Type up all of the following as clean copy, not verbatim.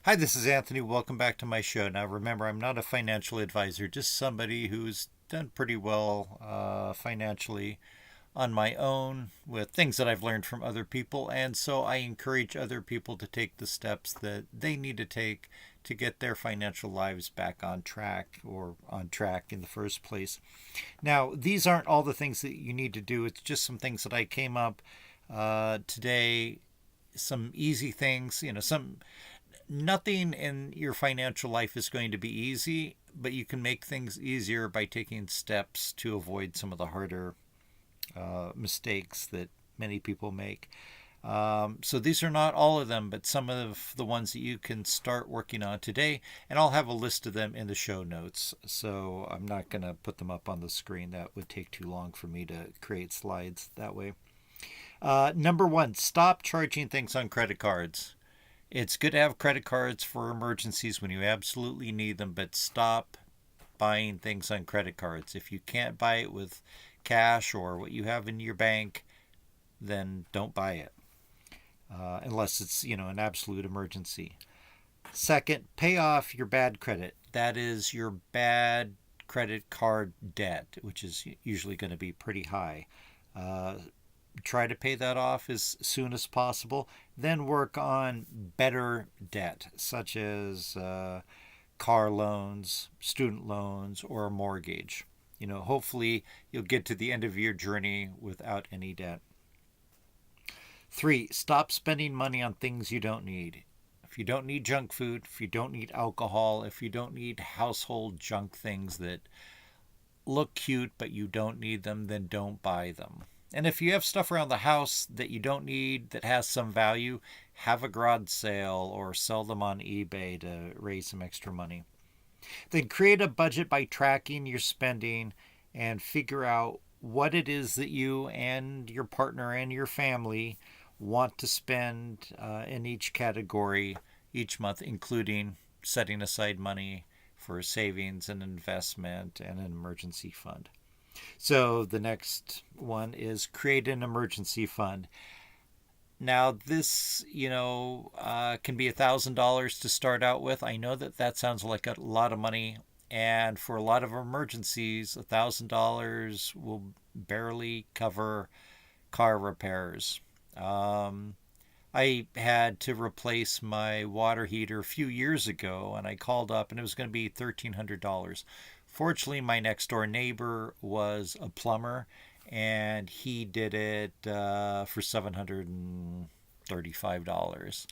Hi, this is Anthony. Welcome back to my show. Now, remember, I'm not a financial advisor, just somebody who's done pretty well financially on my own with things that I've learned from other people. And so I encourage other people to take the steps that they need to take to get their financial lives back on track or on track in the first place. Now, these aren't all the things that you need to do, it's just some things that I came up today, some easy things, some nothing in your financial life is going to be easy, but you can make things easier by taking steps to avoid some of the harder mistakes that many people make. So these are not all of them, but some of the ones that you can start working on today. And I'll have a list of them in the show notes. So I'm not going to put them up on the screen. That would take too long for me to create slides that way. Number one, stop charging things on credit cards. It's good to have credit cards for emergencies when you absolutely need them, but stop buying things on credit cards. If you can't buy it with cash or what you have in your bank, then don't buy it unless it's an absolute emergency. Second, pay off your bad credit. That is your bad credit card debt, which is usually going to be pretty high. Uh, Try to pay that off as soon as possible. Then work on better debt, such as car loans, student loans, or a mortgage. Hopefully you'll get to the end of your journey without any debt. Three, stop spending money on things you don't need. If you don't need junk food, if you don't need alcohol, if you don't need household junk things that look cute but you don't need them, then don't buy them. And if you have stuff around the house that you don't need that has some value, have a garage sale or sell them on eBay to raise some extra money. Then create a budget by tracking your spending and figure out what it is that you and your partner and your family want to spend in each category each month, including setting aside money for savings and investment and an emergency fund. So the next one is create an emergency fund. Now this, can be $1,000 to start out with. I know that that sounds like a lot of money, and for a lot of emergencies, $1,000 will barely cover car repairs. I had to replace my water heater a few years ago, and I called up, and it was going to be $1,300. Fortunately, my next door neighbor was a plumber, and he did it for $735.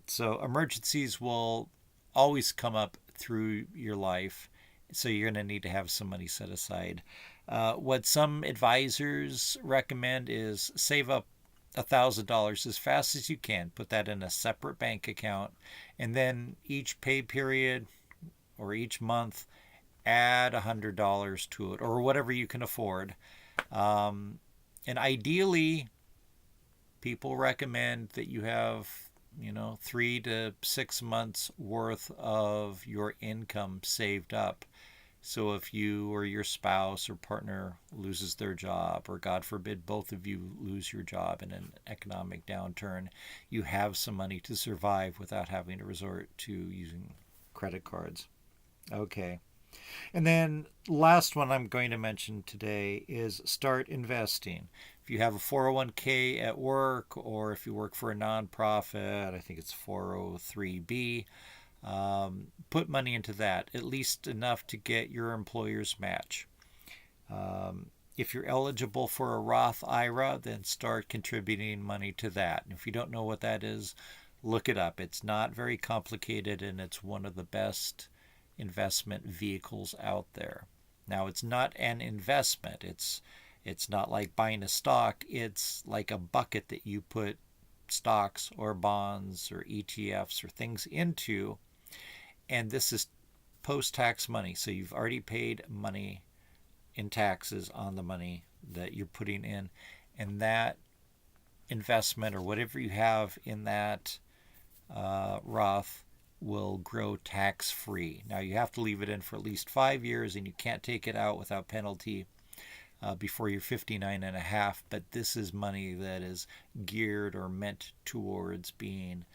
So emergencies will always come up through your life, so you're going to need to have some money set aside. What some advisors recommend is save up $1,000 as fast as you can. Put that in a separate bank account, and then each pay period or each month add $100 to it or whatever you can afford. And ideally, people recommend that you have 3 to 6 months worth of your income saved up. So if you or your spouse or partner loses their job, or God forbid both of you lose your job in an economic downturn, you have some money to survive without having to resort to using credit cards. Okay. And then last one I'm going to mention today is start investing. If you have a 401k at work, or if you work for a nonprofit, I think it's 403b, put money into that, at least enough to get your employer's match. If you're eligible for a Roth IRA, then start contributing money to that. And if you don't know what that is, look it up. It's not very complicated, and it's one of the best investment vehicles out there. Now, it's not an investment. It's not like buying a stock. It's like a bucket that you put stocks or bonds or ETFs or things into, and this is post-tax money. So you've already paid money in taxes on the money that you're putting in, and that investment or whatever you have in that Roth will grow tax free. Now you have to leave it in for at least 5 years, and you can't take it out without penalty before you're 59 and a half. But this is money that is geared or meant towards being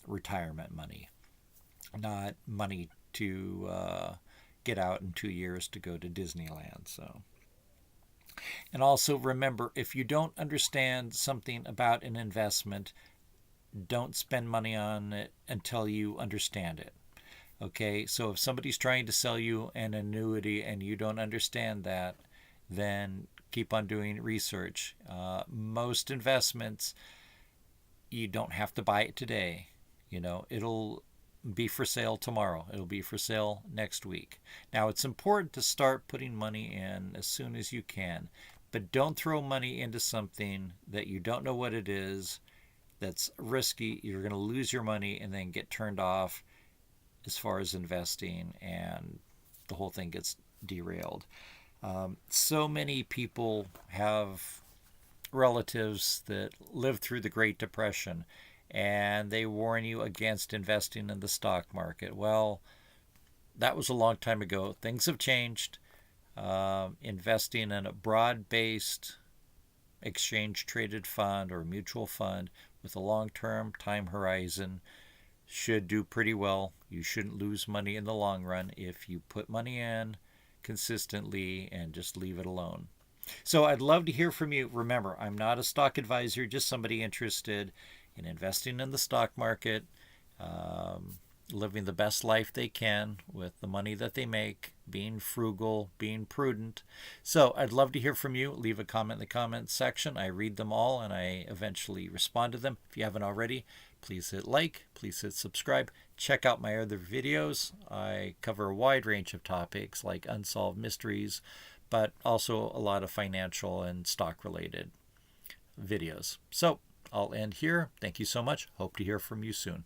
retirement money, not money to get out in 2 years to go to Disneyland. So, and also remember, if you don't understand something about an investment, don't spend money on it until you understand it. Okay, so if somebody's trying to sell you an annuity and you don't understand that, then keep on doing research. Most investments, you don't have to buy it today. It'll be for sale tomorrow. It'll be for sale next week. Now, it's important to start putting money in as soon as you can, but don't throw money into something that you don't know what it is, that's risky. You're going to lose your money and then get turned off as far as investing, and the whole thing gets derailed. So many people have relatives that lived through the Great Depression, and they warn you against investing in the stock market. Well, that was a long time ago. Things have changed. Investing in a broad-based exchange-traded fund or mutual fund with a long-term time horizon should do pretty well. You shouldn't lose money in the long run if you put money in consistently and just leave it alone. So I'd love to hear from you. Remember, I'm not a stock advisor, just somebody interested in investing in the stock market, living the best life they can with the money that they make, being frugal, being prudent. So I'd love to hear from you. Leave a comment in the comments section. I read them all and I eventually respond to them. If you haven't already, please hit like, please hit subscribe. Check out my other videos. I cover a wide range of topics like unsolved mysteries, but also a lot of financial and stock related videos. So I'll end here. Thank you so much. Hope to hear from you soon.